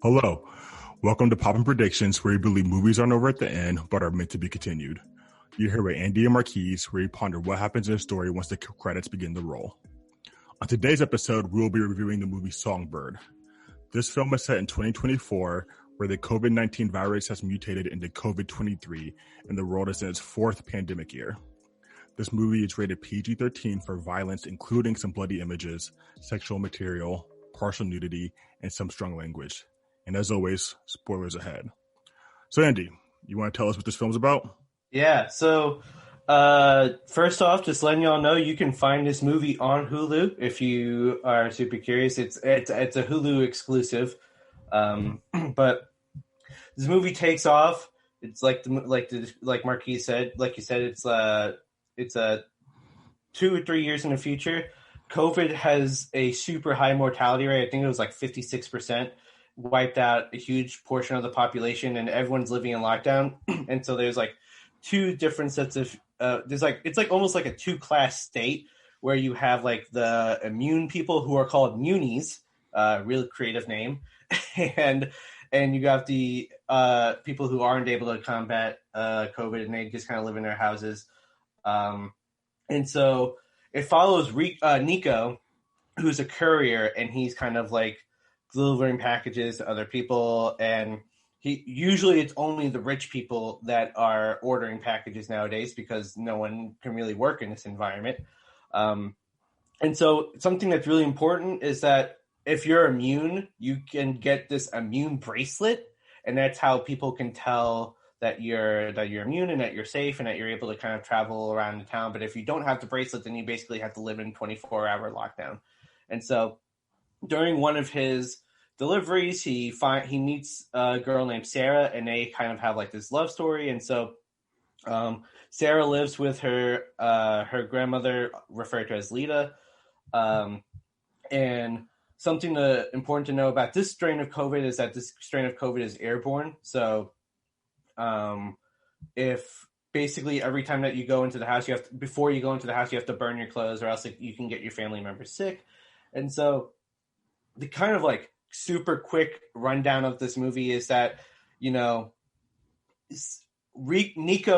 Hello, welcome to Poppin Predictions, where we believe movies aren't over at the end, but are meant to be continued. You're here with Andy and Marqueze, where we ponder what happens in a story once the credits begin to roll. On today's episode, we will be reviewing the movie Songbird. This film is set in 2024, where the COVID-19 virus has mutated into COVID-23, and the world is in its fourth pandemic year. This movie is rated PG-13 for violence, including some bloody images, sexual material, partial nudity, and some strong language. And as always, spoilers ahead. So Andy, you want to tell us what this film's about? Yeah, so first off, just letting y'all know you can find this movie on Hulu if you are super curious. It's a Hulu exclusive. But this movie takes off. It's like Marquise said, it's 2 or 3 years in the future. COVID has a super high mortality rate. I think it was like 56%. Wiped out a huge portion of the population, and everyone's living in lockdown. And so there's like two different sets of it's like almost like a two-class state where you have like the immune people who are called munies, really creative name, and you got the people who aren't able to combat COVID, and they just kind of live in their houses. And so it follows Nico, who's a courier, and he's kind of like delivering packages to other people, and usually it's only the rich people that are ordering packages nowadays because no one can really work in this environment. And so something that's really important is that if you're immune, you can get this immune bracelet, and that's how people can tell that you're immune and that you're safe and that you're able to kind of travel around the town. But if you don't have the bracelet, then you basically have to live in 24-hour lockdown. And so during one of his deliveries, he meets a girl named Sara, and they kind of have like this love story. And so Sara lives with her grandmother, referred to as Lita. And something important to know about this strain of COVID is that this strain of COVID is airborne. So if basically every time that you go into the house, before you go into the house, you have to burn your clothes, or else you can get your family members sick. And so the kind of like super quick rundown of this movie is that, Nico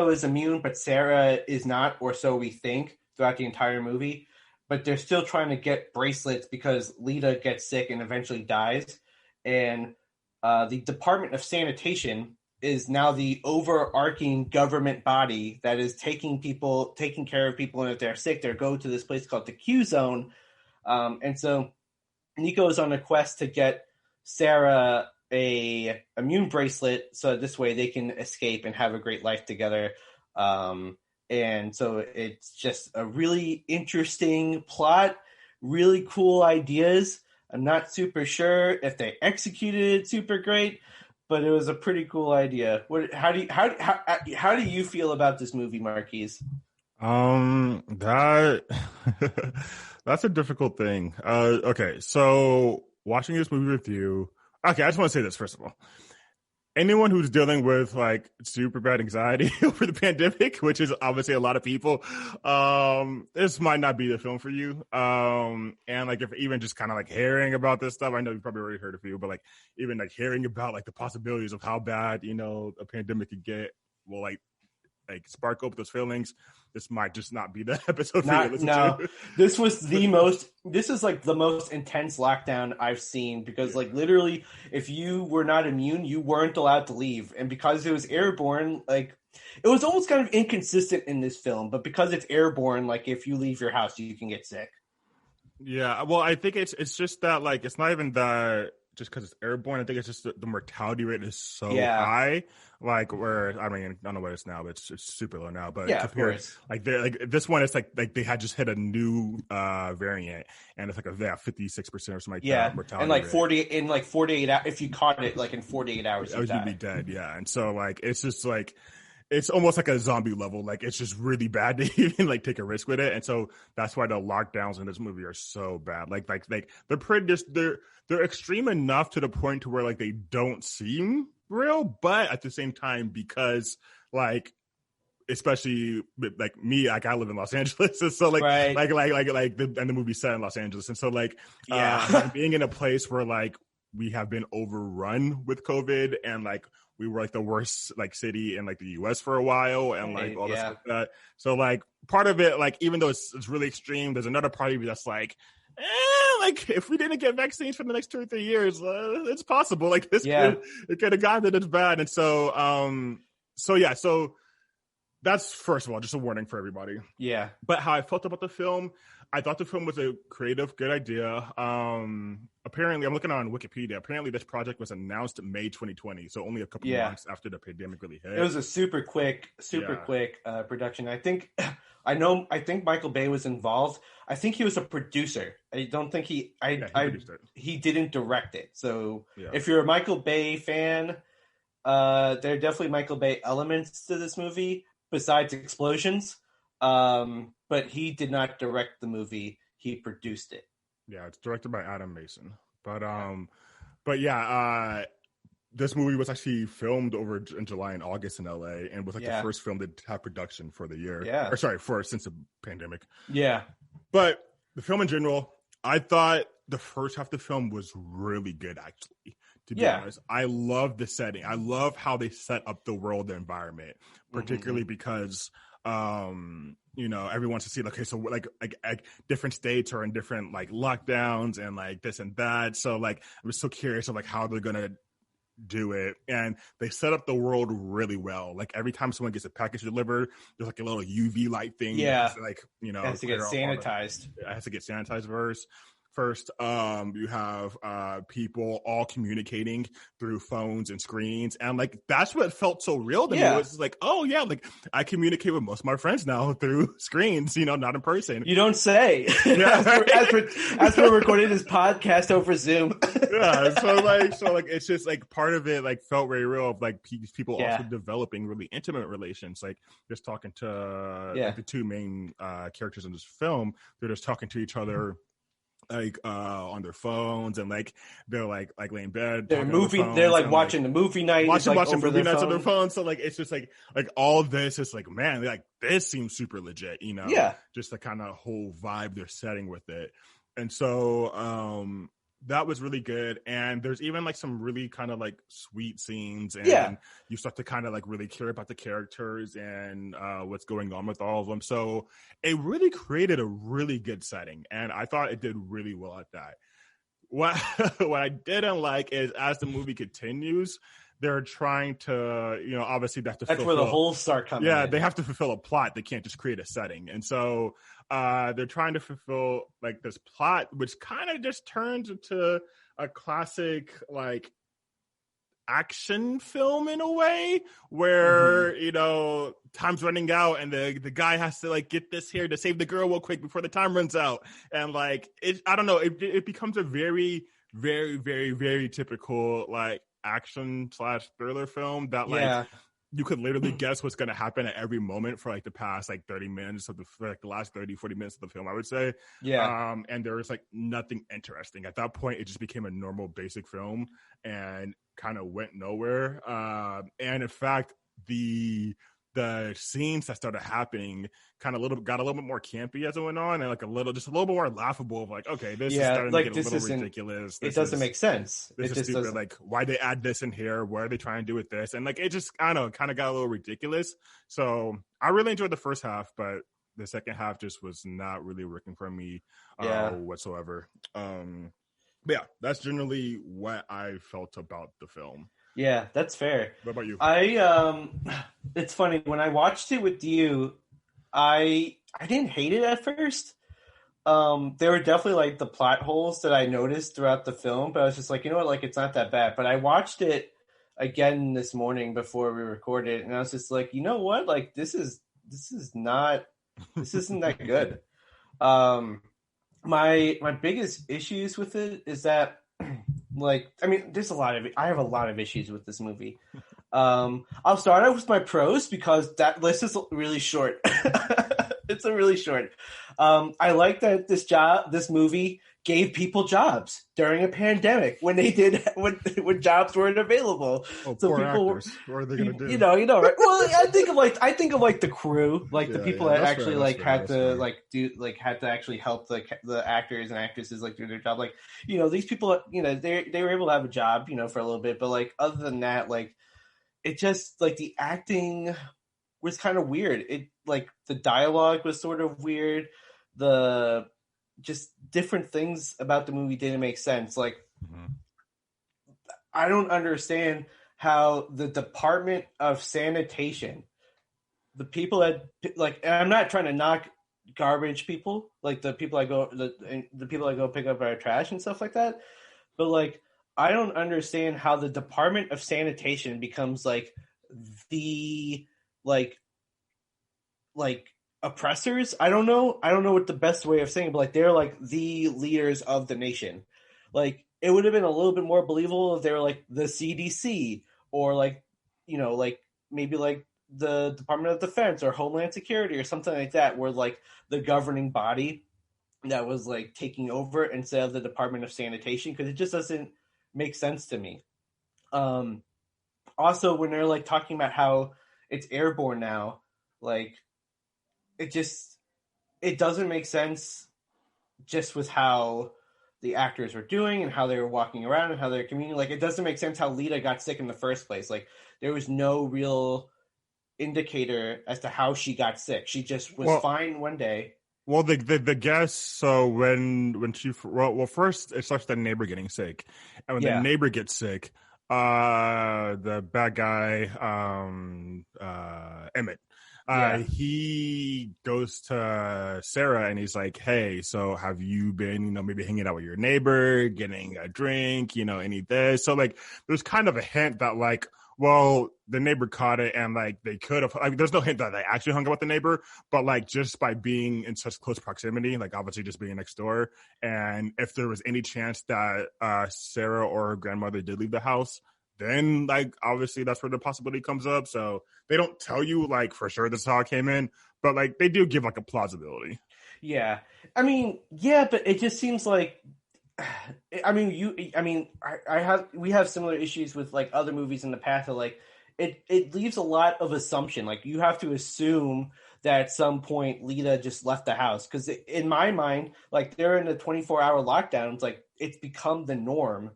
is immune, but Sara is not, or so we think, throughout the entire movie. But they're still trying to get bracelets because Lita gets sick and eventually dies. And the Department of Sanitation is now the overarching government body that is taking care of people, and if they're sick, they go to this place called the Q Zone. And so Nico is on a quest to get Sara a immune bracelet, so this way they can escape and have a great life together. And so it's just a really interesting plot, really cool ideas. I'm not super sure if they executed it super great, but it was a pretty cool idea. How do you feel about this movie, Marquise? That's a difficult thing. Okay, so watching this movie with you. Okay, I just want to say this first of all. Anyone who's dealing with like super bad anxiety over the pandemic, which is obviously a lot of people, this might not be the film for you. And like if even just kind of like hearing about this stuff, I know you probably already heard a few, but like even like hearing about like the possibilities of how bad a pandemic could get will like spark up those feelings. This might just not be the episode for you to listen to. This is like the most intense lockdown I've seen, because like literally if you were not immune, you weren't allowed to leave. And because it was airborne, like it was almost kind of inconsistent in this film, but because it's airborne, like if you leave your house, you can get sick. Yeah, well, I think it's just that like it's not even that just because it's airborne. I think it's just the mortality rate is so high. Like where I mean, I don't know what it's now, but it's super low now. But yeah, of course. Like this one, it's like they had just hit a new variant, and it's like 56% or something like that mortality. And like rate. 48 hours, if you caught it like in 48 hours, you'd be dead. Yeah, and so like it's just like it's almost like a zombie level. Like it's just really bad to even like take a risk with it, and so that's why the lockdowns in this movie are so bad. Like they're pretty they're extreme enough to the point to where like they don't seem real, but at the same time, because like especially like me, like I live in Los Angeles, and so like the movie's set in Los Angeles, and so like being in a place where like we have been overrun with COVID, and like we were like the worst like city in like the US for a while, and like all this like that. So like part of it, like even though it's really extreme, there's another part of you that's like, like if we didn't get vaccines for the next 2 or 3 years, it's possible. Like this could have gotten this bad. And so so that's, first of all, just a warning for everybody. Yeah. But how I felt about the film, I thought the film was a creative, good idea. Apparently, I'm looking on Wikipedia. Apparently, this project was announced in May 2020, so only a couple months after the pandemic really hit. It was a super quick production. I think Michael Bay was involved. I think he was a producer. I don't think he didn't direct it. So if you're a Michael Bay fan, there are definitely Michael Bay elements to this movie besides explosions. But he did not direct the movie. He produced it. Yeah, it's directed by Adam Mason. But this movie was actually filmed over in July and August in LA, and was like the first film to have production for the year. Yeah. Since the pandemic. Yeah. But the film in general, I thought the first half of the film was really good, actually. To be honest, I love the setting. I love how they set up the world, the environment, particularly because everyone wants to see, okay, so like different states are in different like lockdowns and like this and that. So like I was so curious of like how they're gonna do it, and they set up the world really well. Like every time someone gets a package delivered, there's like a little UV light thing. Yeah, it has to get sanitized. It has to get sanitized first. You have people all communicating through phones and screens, and like that's what felt so real to me. It was like, oh yeah, like I communicate with most of my friends now through screens, not in person. You don't say. as we're recording this podcast over Zoom. So it's just like part of it like felt very real, of like people also developing really intimate relations. Like just talking to like, the two main characters in this film, they're just talking to each other like on their phones, and like they're like laying in bed, they're like watching the movie night, watching movie nights on their phones. So like it's just like all this is like, man, like this seems super legit, just the kind of whole vibe they're setting with it. And so that was really good. And there's even like some really kind of like sweet scenes, and you start to kind of like really care about the characters and what's going on with all of them. So it really created a really good setting, and I thought it did really well at that. What I didn't like is, as the movie continues, they're trying to, obviously that's where the holes start coming in. They have to fulfill a plot. They can't just create a setting. And so they're trying to fulfill like this plot, which kind of just turns into a classic like action film in a way, where time's running out, and the guy has to like get this here to save the girl real quick before the time runs out. And like I don't know, it becomes a very, very, very, very typical like action/thriller film that like you could literally guess what's going to happen at every moment for like the past like 30 minutes of the last 30-40 minutes of the film, I would say. And there was like nothing interesting at that point. It just became a normal basic film and kind of went nowhere. And in fact, the scenes that started happening got a little bit more campy as it went on, and like a little bit more laughable, of like, okay, this is starting to get a little ridiculous. It doesn't make sense. This is stupid. Like, why they add this in here? What are they trying to do with this? And like, it just, I don't know, kind of got a little ridiculous. So I really enjoyed the first half, but the second half just was not really working for me whatsoever. But yeah, that's generally what I felt about the film. Yeah, that's fair. What about you? It's funny, when I watched it with you, I didn't hate it at first. There were definitely like the plot holes that I noticed throughout the film, but I was just like, like it's not that bad. But I watched it again this morning before we recorded, and I was just like, what? Like this isn't that good. My biggest issues with it is that, like, I mean, I have a lot of issues with this movie. I'll start out with my pros, because that list is really short. It's a really short. I like that this movie gave people jobs during a pandemic when they did when jobs weren't available. Oh, So poor people actors. What are they gonna do? right? Well, I think of like the crew, like the people that that's actually fair, like had that's to fair. like do like had to actually help the actors and actresses like do their job. Like, these people, they were able to have a job, for a little bit, but like other than that, like it just like the acting was kind of weird. It like the dialogue was sort of weird. The just different things about the movie didn't make sense. Like, I don't understand how the Department of Sanitation, the people that like, and I'm not trying to knock garbage people, like the people the people that go pick up our trash and stuff like that, but like I don't understand how the Department of Sanitation becomes like the like oppressors. I don't know what the best way of saying it, but like they're like the leaders of the nation. Like it would have been a little bit more believable if they were like the CDC or like like maybe like the Department of Defense or Homeland Security or something like that, where like the governing body that was like taking over instead of the Department of Sanitation, because it just doesn't make sense to me. Also, when they're like talking about how it's airborne now, like it doesn't make sense just with how the actors were doing and how they were walking around and how they're communicating. Like, it doesn't make sense how Lita got sick in the first place. Like, there was no real indicator as to how she got sick. She just was fine one day. Well, the guess. So when she first it starts with the neighbor getting sick, and when the neighbor gets sick, the bad guy, Emmett, he goes to Sarah and he's like, "Hey, so have you been, maybe hanging out with your neighbor, getting a drink, any this?" So like, there's kind of a hint that like, well, the neighbor caught it and like they could have, there's no hint that they actually hung out with the neighbor, but like just by being in such close proximity, like obviously just being next door. And if there was any chance that Sarah or her grandmother did leave the house, then like obviously that's where the possibility comes up. So they don't tell you like for sure this is how it came in, but like they do give like a plausibility. Yeah. I mean, yeah, but it just seems like we have similar issues with like other movies in the past that like it leaves a lot of assumption. Like you have to assume that at some point Lita just left the house, because in my mind, like they're in a 24-hour lockdown. It's like it's become the norm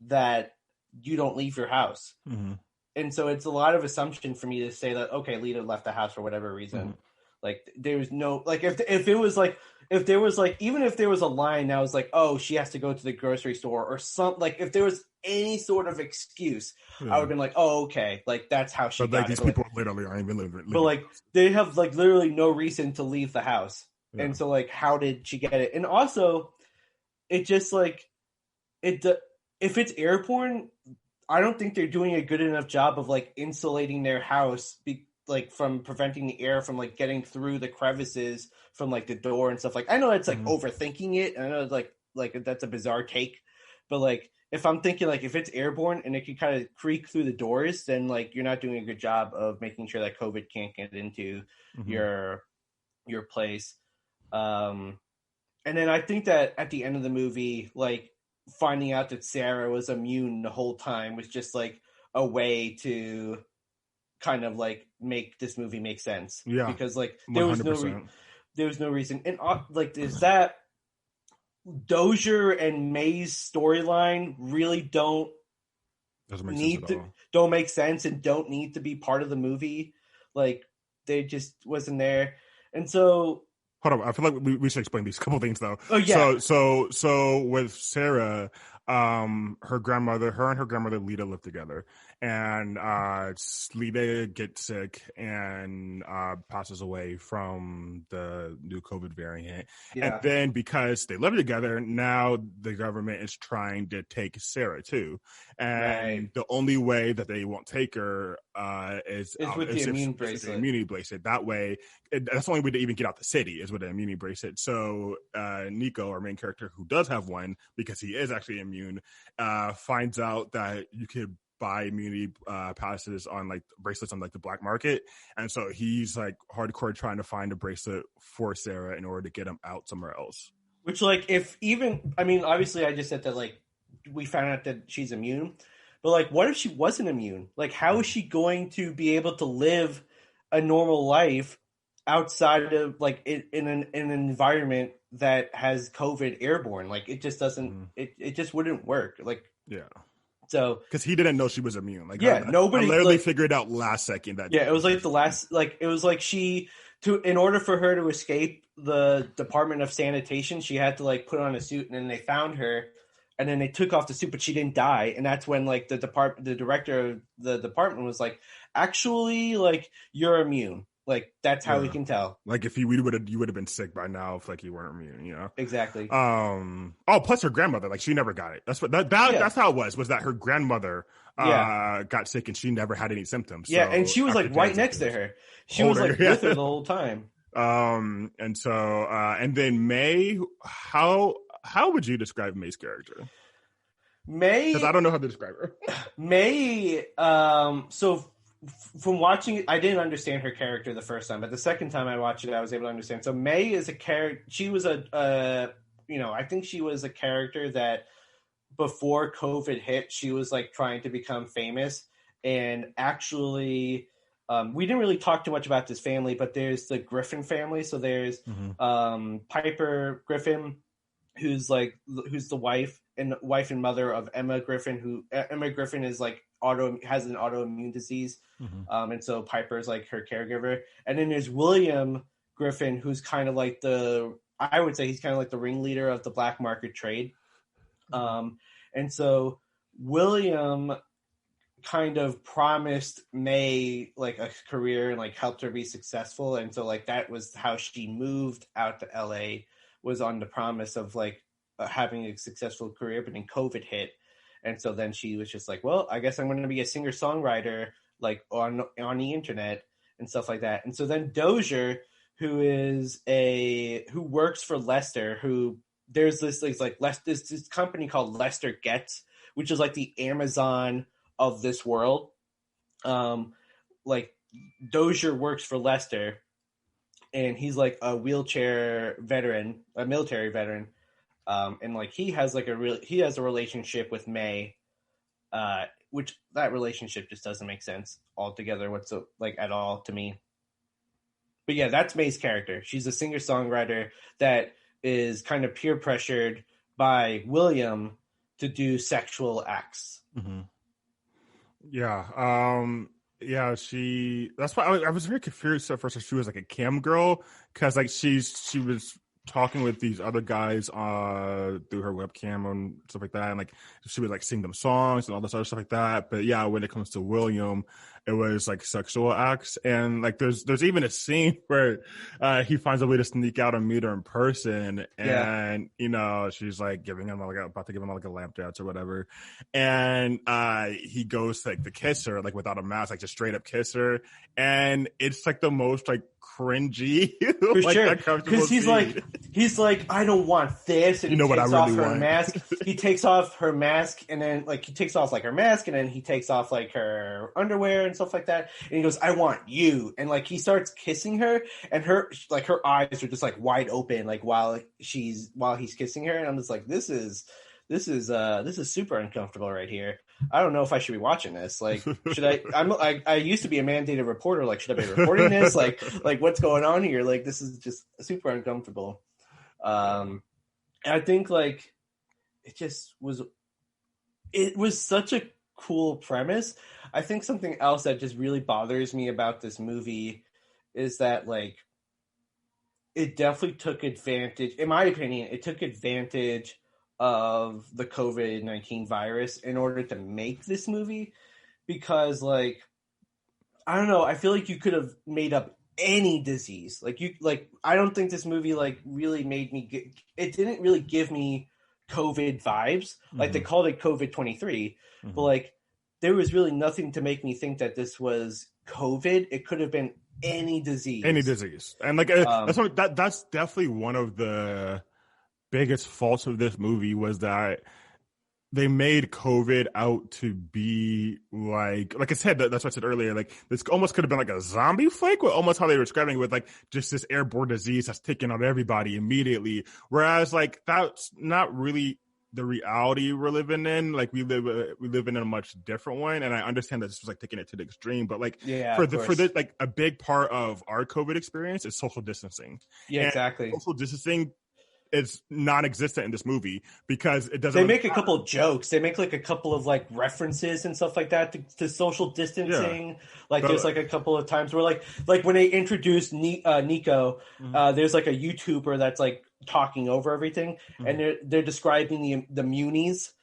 that you don't leave your house. Mm-hmm. And so it's a lot of assumption for me to say that, okay, Lita left the house for whatever reason. Mm-hmm. Like there's no, like if it was like, if there was like, even if there was a line that was like, oh, she has to go to the grocery store or something, like if there was any sort of excuse, I would have been like, oh, okay, like that's how she got like these people literally aren't even living. But like they have like literally no reason to leave the house. Yeah. And so like, how did she get it? And also it just like, if it's airborne, I don't think they're doing a good enough job of like insulating their house, like from preventing the air from like getting through the crevices from like the door and stuff. Like I know it's like overthinking it. I know it's like that's a bizarre take, but like if I'm thinking like if it's airborne and it can kind of creak through the doors, then like you're not doing a good job of making sure that COVID can't get into your place. And then I think that at the end of the movie, like finding out that Sarah was immune the whole time was just like a way to kind of like make this movie make sense. Yeah, because like 100%. there was no reason, and like is that Dozier and May's storyline really don't make sense and don't need to be part of the movie. Like they just wasn't there, and so. Hold on, I feel like we should explain these couple things though. Oh yeah. So with Sarah, her and her grandmother Lita live together, and Lita gets sick and passes away from the new COVID variant. Yeah. And then because they live together, now the government is trying to take Sarah too, and the only way that they won't take her is with the immune bracelet. The immunity bracelet. That way, that's the only way to even get out the city is with an immunity bracelet. So Nico, our main character, who does have one because he is actually immune, finds out that you could buy immunity passes on like bracelets on like the black market, and so he's like hardcore trying to find a bracelet for Sarah in order to get him out somewhere else. Which, like, if even, I mean, obviously, I just said that, like, we found out that she's immune, but, like, what if she wasn't immune? Like, how is she going to be able to live a normal life outside of, like, in an environment that has COVID airborne? Like, it just doesn't, it just wouldn't work. Like, Yeah. so. Because he didn't know she was immune. Like, Yeah, nobody. I literally like, figured out last second that. Yeah, it was like the last, like, it was like in order for her to escape the Department of Sanitation, she had to, like, put on a suit, and then they found her, and then they took off the suit, but she didn't die. And that's when, like, the director of the department was like, actually, like, you're immune. Like, that's how we can tell. Like, if you would have been sick by now if, like, you weren't immune, you know? Exactly. Plus her grandmother, like, she never got it. That's what that's how it was that her grandmother got sick and she never had any symptoms. Yeah, so and she was, like, right next to her. She was, like, with her the whole time. And so and then May, how would you describe May's character? May, because I don't know how to describe her. May, so from watching it, I didn't understand her character the first time, but the second time I watched it, I was able to understand. So May is a character. She was I think she was a character that before COVID hit, she was, like, trying to become famous. And actually, we didn't really talk too much about this family, but there's the Griffin family. So there's Piper Griffin, who's the wife and mother of Emma Griffin, Emma Griffin is, like, has an autoimmune disease. And so Piper is, like, her caregiver. And then there's William Griffin, who's kind of like I would say he's kind of like the ringleader of the black market trade. And so William kind of promised May, like, a career and, like, helped her be successful. And so, like, that was how she moved out to LA, was on the promise of, like, having a successful career. But then COVID hit. And so then she was just like, well, I guess I'm going to be a singer-songwriter, like, on the internet and stuff like that. And so then Dozier, who works for Lester, there's this company called Lester Gets, which is, like, the Amazon of this world. Like, Dozier works for Lester, and he's, like, a military veteran. And, like, he has a relationship with May, which that relationship just doesn't make sense altogether, at all to me. But yeah, that's May's character. She's a singer-songwriter that is kind of peer pressured by William to do sexual acts. Yeah. That's why I was very confused at first. She was, like, a cam girl, because, like, she was talking with these other guys through her webcam and stuff like that, and, like, she would, like, sing them songs and all this other stuff like that. But yeah, when it comes to William, it was, like, sexual acts. And, like, there's even a scene where he finds a way to sneak out and meet her in person, and she's, like, about to give him, like, a lap dance or whatever, and he goes to, like, to kiss her, like, without a mask, like, just straight up kiss her, and it's, like, the most, like, cringy for like, sure, because he's like I don't want this, and he takes off her mask. He takes off her mask, and then, like, he takes off, like, her mask, and then he takes off, like, her underwear and stuff like that, and he goes, I want you, and, like, he starts kissing her, and her eyes are just, like, wide open, like, while he's kissing her, and I'm just like, this is super uncomfortable right here. I don't know if I should be watching this. Like, should I? I used to be a mandated reporter. Like, should I be reporting this? Like what's going on here? Like, this is just super uncomfortable. And I think, like, it was such a cool premise. I think something else that just really bothers me about this movie is that, like, it definitely took advantage, in my opinion, of the COVID-19 virus in order to make this movie, because, like, I don't know, I feel like you could have made up any disease. I don't think this movie, like, really made me it didn't really give me COVID vibes. Like, they called it COVID-23, but, like, there was really nothing to make me think that this was COVID. It could have been any disease. And, like, that's definitely one of the biggest faults of this movie, was that they made COVID out to be like I said, that's what I said earlier. Like this almost could have been like a zombie flick, with almost how they were describing it, with like just this airborne disease that's taking on everybody immediately. Whereas like that's not really the reality we're living in. Like we live in a much different one. And I understand that this was like taking it to the extreme, but like for the like a big part of our COVID experience is social distancing. Yeah, and exactly. Social distancing is non-existent in this movie because it doesn't. They make a couple of jokes. They make like a couple of like references and stuff like that to social distancing. Yeah. Like there's like a couple of times where like when they introduced Nico, there's like a YouTuber that's like talking over everything, and they're describing the Munies.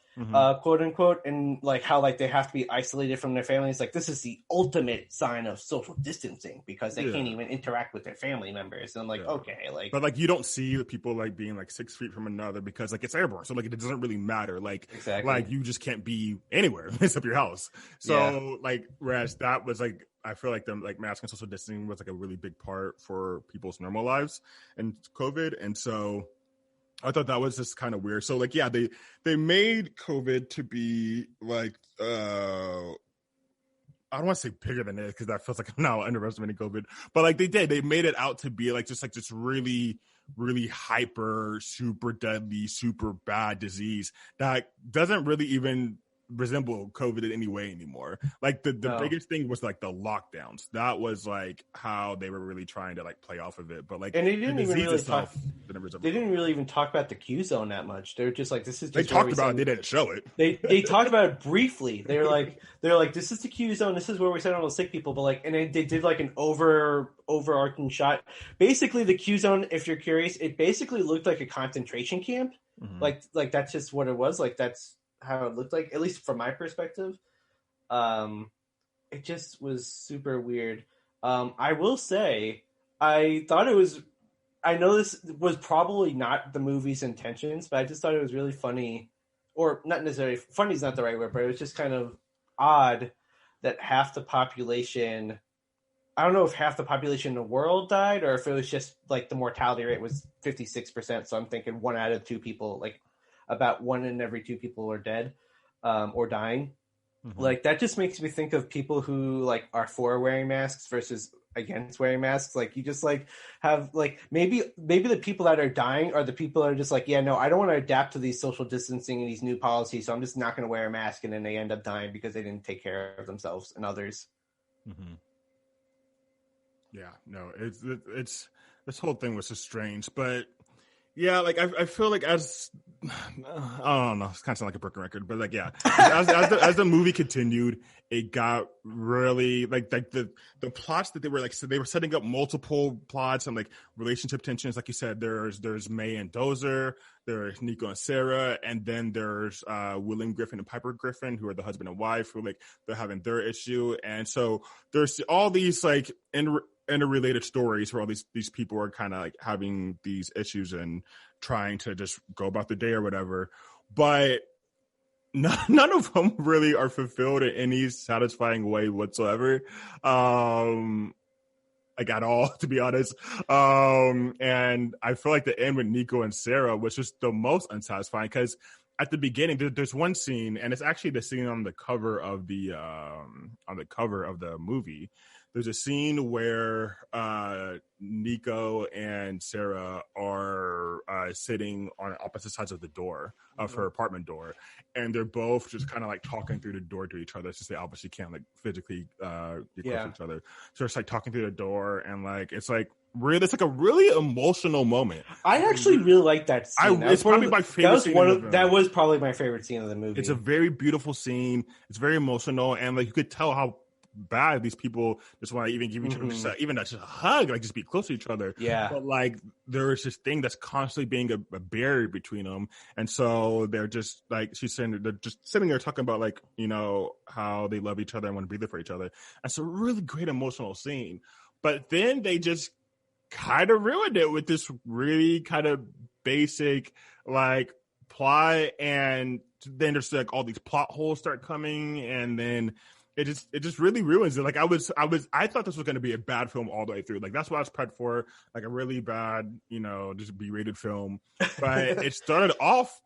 Quote unquote, and like how like they have to be isolated from their families. Like this is the ultimate sign of social distancing because they can't even interact with their family members. And I'm like, okay, like, but like you don't see the people like being like 6 feet from another because like it's airborne, so like it doesn't really matter. Like like you just can't be anywhere except your house. So like whereas that was like I feel like the like mask and social distancing was like a really big part for people's normal lives and COVID, and so. I thought that was just kind of weird. So like, yeah, they made COVID to be like, I don't want to say bigger than it because that feels like I'm now underestimating COVID, but like they made it out to be like this really, really hyper, super deadly, super bad disease that doesn't really even resemble COVID in any way anymore. Like the biggest thing was like the lockdowns. That was like how they were really trying to like play off of it. But like, and they didn't even really talk. They didn't really even talk about the Q zone that much. They were just like, this is. Just they talked about it. They didn't show it. They talked about it briefly. They're like, this is the Q zone. This is where we send all the sick people. But like, and they did like an overarching shot. Basically, the Q zone, if you're curious, it basically looked like a concentration camp. Like that's just what it was. Like that's how it looked like, at least from my perspective. It just was super weird. I will say, I thought it was, I know this was probably not the movie's intentions, but I just thought it was really funny, or not necessarily, funny is not the right word, but it was just kind of odd that half the population, I don't know if half the population in the world died, or if it was just like the mortality rate was 56%. So I'm thinking 1 out of 2 people, like, about 1 in every 2 people are dead or dying. Like that just makes me think of people who like are for wearing masks versus against wearing masks. Like you just like have like maybe the people that are dying are the people that are just like, yeah, no, I don't want to adapt to these social distancing and these new policies, so I'm just not going to wear a mask, and then they end up dying because they didn't take care of themselves and others. Yeah, no, it's this whole thing was just strange, but. Yeah, like I feel like as I don't know, it's kind of sound like a broken record, but like yeah, as the movie continued, it got really like the plots that they were like, so they were setting up multiple plots and like relationship tensions, like you said. There's May and Dozer, there's Nico and Sara, and then there's William Griffin and Piper Griffin, who are the husband and wife, who like they're having their issue, and so there's all these like interrelated stories where all these people are kind of like having these issues and trying to just go about the day or whatever, but none of them really are fulfilled in any satisfying way whatsoever, like at all, to be honest. And I feel like the end with Nico and Sara was just the most unsatisfying, because at the beginning there's one scene, and it's actually the scene on the cover of the movie. There's a scene where Nico and Sara are sitting on opposite sides of the door of her apartment door, and they're both just kind of like talking through the door to each other. It's just they obviously can't like physically get close to each other, so it's like talking through the door, and like it's like a really emotional moment. I actually really like that scene. It's probably my favorite scene. That was probably my favorite scene of the movie. It's a very beautiful scene. It's very emotional, and like you could tell how bad these people just want to even give each other just a hug, like just be close to each other. Yeah, but like there's this thing that's constantly being a barrier between them, and so they're just like they're just sitting there talking about like, you know, how they love each other and want to be there for each other. It's a really great emotional scene, but then they just kind of ruined it with this really kind of basic like plot, and then there's like all these plot holes start coming, and then it just really ruins it. Like I thought this was going to be a bad film all the way through. Like that's what I was prepped for, like a really bad, you know, just B-rated film. But it started off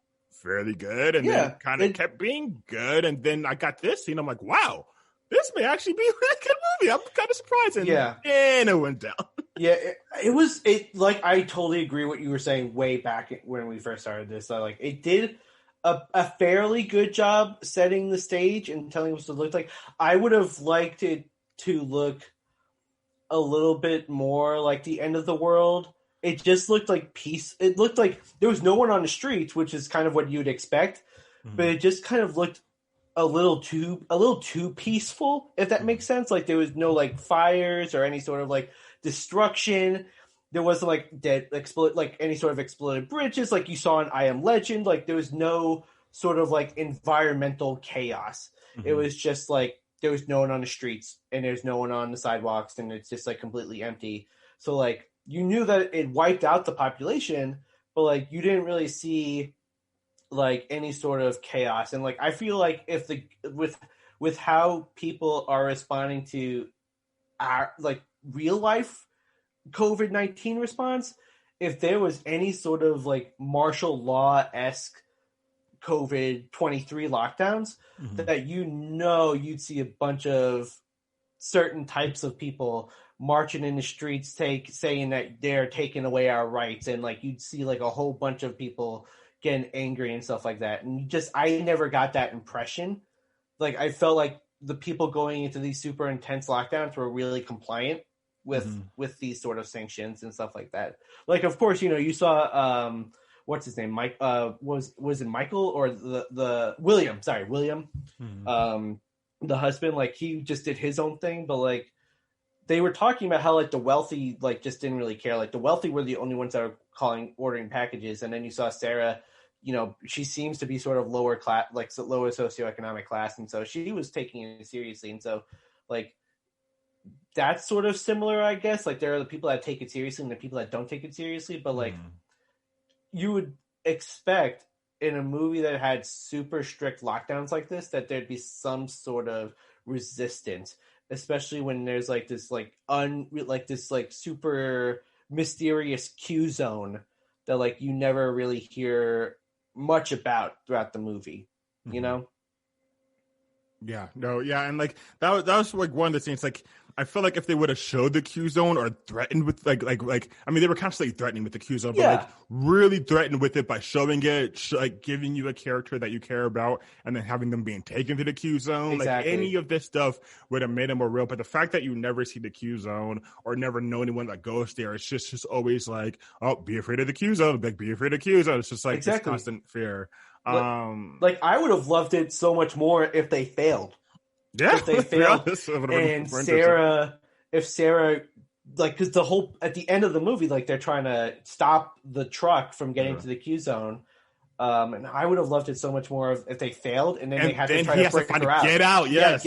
fairly good, and then kind of kept being good, and then I got this scene. I'm like, wow, this may actually be a really good movie. I'm kind of surprised, and then it went down. Yeah, it was like I totally agree what you were saying way back when we first started this. Like it did a fairly good job setting the stage and telling us what it looked like. I would have liked it to look a little bit more like the end of the world. It just looked like peace. It looked like there was no one on the streets, which is kind of what you'd expect, but it just kind of looked a little too peaceful, if that makes sense. Like there was no like fires or any sort of like destruction. There wasn't like any sort of exploded bridges like you saw in I Am Legend. Like there was no sort of like environmental chaos. It was just like there was no one on the streets and there's no one on the sidewalks and it's just like completely empty. So like you knew that it wiped out the population, but like you didn't really see like any sort of chaos. And like I feel like if with how people are responding to our like real life COVID-19 response, if there was any sort of like martial law-esque COVID-23 lockdowns, that you'd see a bunch of certain types of people marching in the streets saying that they're taking away our rights, and like you'd see like a whole bunch of people getting angry and stuff like that. And I never got that impression. Like I felt like the people going into these super intense lockdowns were really compliant with these sort of sanctions and stuff like that. Like, of course, you saw what's his name, Mike? Was it Michael or the William? Sorry, William. The husband, like he just did his own thing, but like they were talking about how like the wealthy like just didn't really care. Like the wealthy were the only ones that were ordering packages, and then you saw Sarah. She seems to be sort of lower class, like lower socioeconomic class, and so she was taking it seriously. And so, like, that's sort of similar, I guess. Like, there are the people that take it seriously and the people that don't take it seriously. But like, you would expect in a movie that had super strict lockdowns like this that there'd be some sort of resistance, especially when there's like this super mysterious Q zone that like you never really hear much about throughout the movie, and like that was like one of the things. Like I feel like if they would have showed the Q zone or threatened with like I mean they were constantly threatening with the Q zone, but like really threatened with it by showing it, like giving you a character that you care about, and then having them being taken to the Q zone. Exactly. Like any of this stuff would have made it more real. But the fact that you never see the Q zone or never know anyone that goes there, it's just always like, oh, be afraid of the Q zone, like be afraid of the Q zone. It's just like this constant fear. Like I would have loved it so much more if they failed. Yeah, if they failed, and Sarah, like, because at the end of the movie, like they're trying to stop the truck from getting to the Q zone, and I would have loved it so much more if they failed, and then they had to try to break her out, get out, get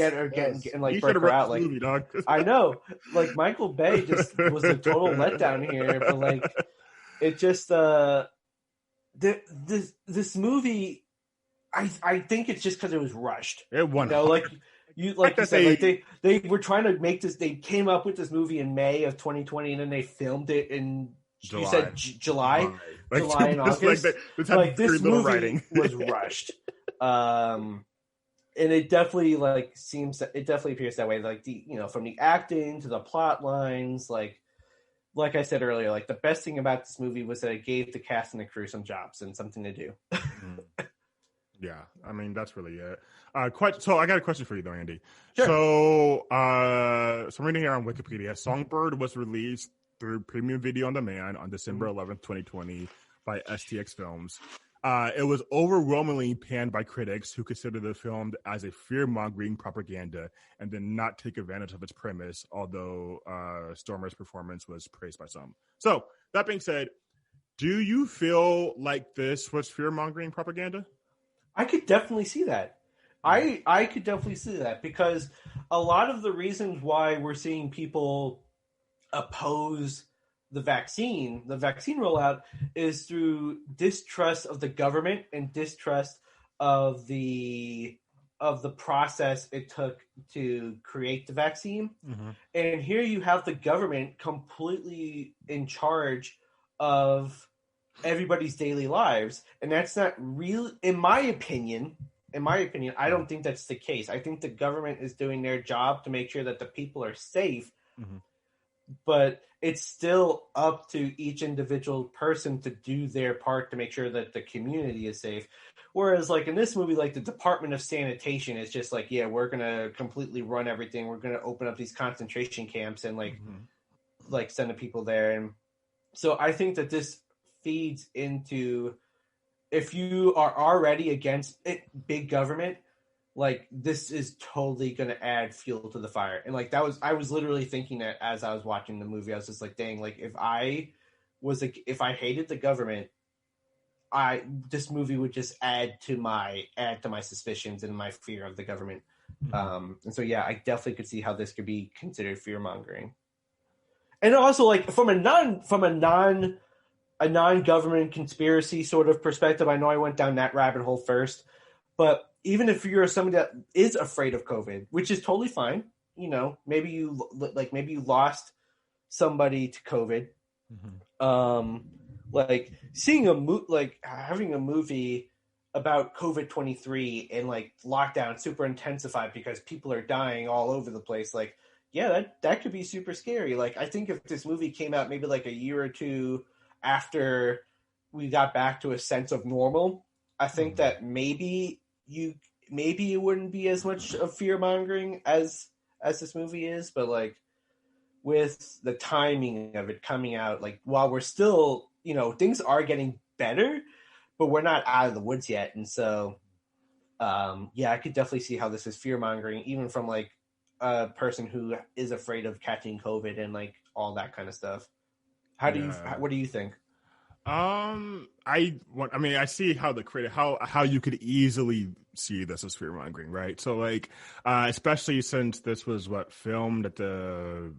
and like break her out. Like movie, dog. I know, like Michael Bay just was a total letdown here, but like it just this movie, I think it's just because it was rushed. It won. You said, they were trying to make this. They came up with this movie in May of 2020, and then they filmed it in July. You said July and August. This movie was rushed, and it definitely appears that way. Like from the acting to the plot lines, like I said earlier, like the best thing about this movie was that it gave the cast and the crew some jobs and something to do. Yeah, I mean that's really it. So I got a question for you though, Andy. Sure. So I'm reading here on Wikipedia. Songbird was released through Premium Video on Demand on December 11th, 2020 by STX Films. It was overwhelmingly panned by critics who considered the film as a fear-mongering propaganda and did not take advantage of its premise, although Stormer's performance was praised by some. So that being said, do you feel like this was fear-mongering propaganda? I could definitely see that. I could definitely see that because a lot of the reasons why we're seeing people oppose the vaccine rollout is through distrust of the government and distrust of the process it took to create the vaccine. Mm-hmm. And here you have the government completely in charge of everybody's daily lives, and that's not real. In my opinion, I don't think that's the case. I think the government is doing their job to make sure that the people are safe, but it's still up to each individual person to do their part to make sure that the community is safe. Whereas, like in this movie, like the Department of Sanitation is just like, yeah, we're gonna completely run everything. We're gonna open up these concentration camps and like send the people there. And so I think that this feeds into, if you are already against it, big government, like this is totally going to add fuel to the fire. And like I was literally thinking that as I was watching the movie. I was just like, dang, like if I hated the government, this movie would just add to my suspicions and my fear of the government. And so yeah, I definitely could see how this could be considered fear mongering. And also, like from a non-government conspiracy sort of perspective, I know I went down that rabbit hole first, but even if you're somebody that is afraid of COVID, which is totally fine, you know, maybe you lost somebody to COVID, like seeing having a movie about COVID-23 and like lockdown super intensified because people are dying all over the place, like, yeah, that could be super scary. Like, I think if this movie came out maybe like a year or two after we got back to a sense of normal, I think that maybe it wouldn't be as much of fear mongering as this movie is. But like with the timing of it coming out, like while we're still, you know, things are getting better, but we're not out of the woods yet. And so, yeah, I could definitely see how this is fear mongering, even from like a person who is afraid of catching COVID and like all that kind of stuff. What do you think? I see how how you could easily see this as fear mongering, right? So like, especially since this was filmed at the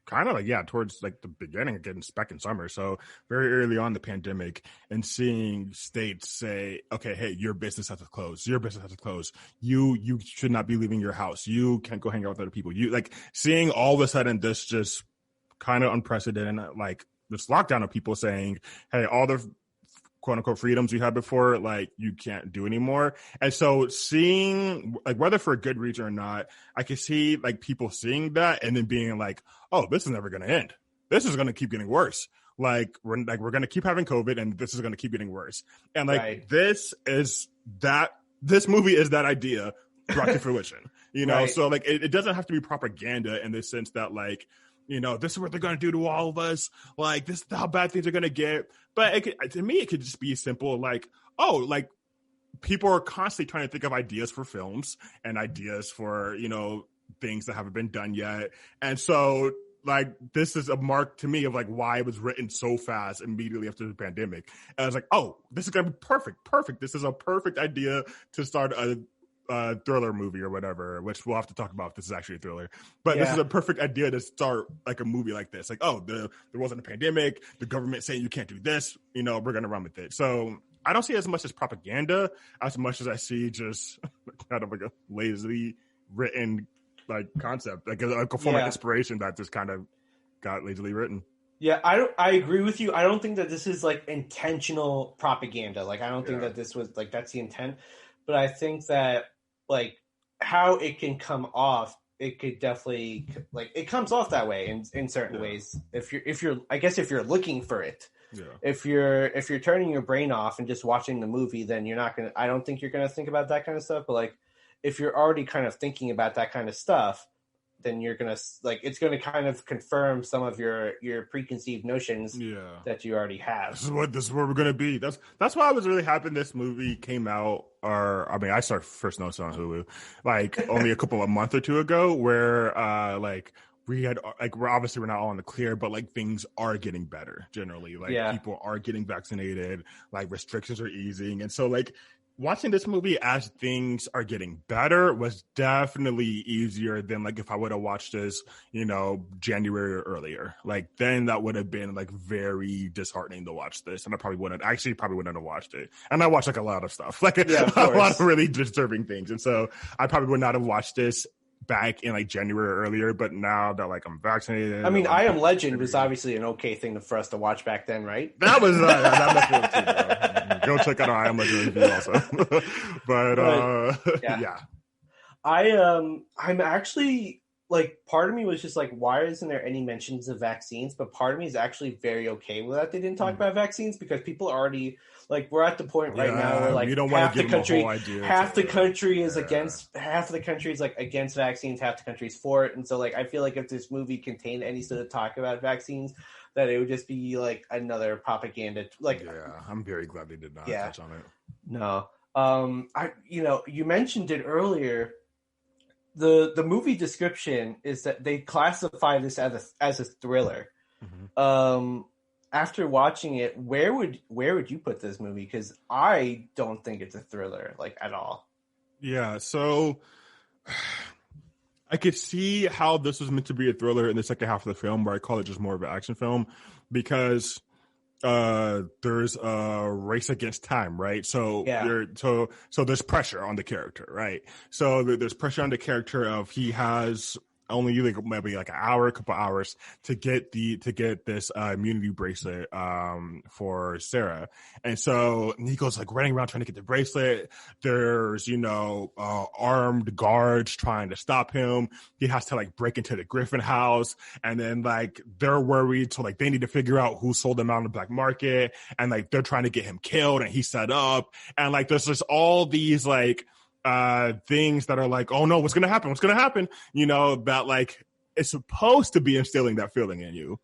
kind of like, yeah, towards like the beginning, getting back in summer. So very early on in the pandemic, and seeing states say, okay, hey, your business has to close. Your business has to close. You should not be leaving your house. You can't go hang out with other people. You like seeing all of a sudden this just kind of unprecedented, like this lockdown of people saying, hey, all the quote unquote freedoms you had before, like you can't do anymore. And so seeing, like, whether for a good reason or not, I can see like people seeing that and then being like, oh, this is never going to end. This is going to keep getting worse. Like we're going to keep having COVID and this is going to keep getting worse. And like, right. This movie is that idea brought to fruition, you know? Right. So like, it doesn't have to be propaganda in the sense that like, you know, this is what they're going to do to all of us. Like, this is how bad things are going to get. But to me, it could just be simple. Like, oh, like people are constantly trying to think of ideas for films and ideas for, you know, things that haven't been done yet. And so, like, this is a mark to me of like why it was written so fast immediately after the pandemic. And I was like, oh, this is going to be perfect. This is a perfect idea to start a thriller movie or whatever, which we'll have to talk about if this is actually a thriller. But yeah. This is a perfect idea to start like a movie like this. Like, oh, there wasn't a pandemic, the government saying you can't do this, you know, we're gonna run with it. So I don't see it as much as propaganda as much as I see just kind of like a lazily written like concept, like a form of inspiration that just kind of got lazily written. Yeah, I agree with you. I don't think that this is like intentional propaganda. Like I don't think that this was like that's the intent. But I think that like how it can come off, it could definitely like it comes off that way in certain ways. If you're I guess if you're looking for it, if you're turning your brain off and just watching the movie, then I don't think you're gonna think about that kind of stuff. But like if you're already kind of thinking about that kind of stuff, then you're gonna like it's gonna kind of confirm some of your preconceived notions that you already have. This is where we're gonna be. That's why I was really happy this movie came out. Or I mean, I started first noticing on Hulu like only a month or two ago, where like we had like we're not all in the clear, but like things are getting better generally. Like people are getting vaccinated, like restrictions are easing, and so like. Watching this movie as things are getting better was definitely easier than like if I would have watched this, you know, January or earlier. Like then that would have been like very disheartening to watch this, and I probably wouldn't have watched it. And I watched like a lot of stuff, like a lot of really disturbing things, and so I probably would not have watched this back in like January or earlier, but now that like I'm vaccinated. I mean, I Am Legend was obviously an okay thing for us to watch back then, right? That was that must be too, bro. Go check out our I Am Legend review also. but yeah. I'm actually like, part of me was just like, why isn't there any mentions of vaccines? But part of me is actually very okay with that they didn't talk about vaccines, because people already, like, we're at the point right now where like half the country is against, half of the country is like against vaccines, half the country is for it. And so like, I feel like if this movie contained any sort of talk about vaccines, that it would just be like another propaganda. Like, I'm very glad they did not touch on it. No, you mentioned it earlier. The movie description is that they classify this as a thriller. Mm-hmm. After watching it, where would you put this movie? Because I don't think it's a thriller, like, at all. Yeah, so I could see how this was meant to be a thriller in the second half of the film, where I call it just more of an action film, because there's a race against time, right? So so there's pressure on the character, right? So there's pressure on the character of he has only like maybe like an hour, a couple hours to get this immunity bracelet for Sara. And so Nico's like running around trying to get the bracelet. There's armed guards trying to stop him. He has to like break into the Griffin house, and then like they're worried, so like they need to figure out who sold him out on the black market, and like they're trying to get him killed, and he's set up, and like there's just all these like things that are like, oh no, what's gonna happen, that like it's supposed to be instilling that feeling in you.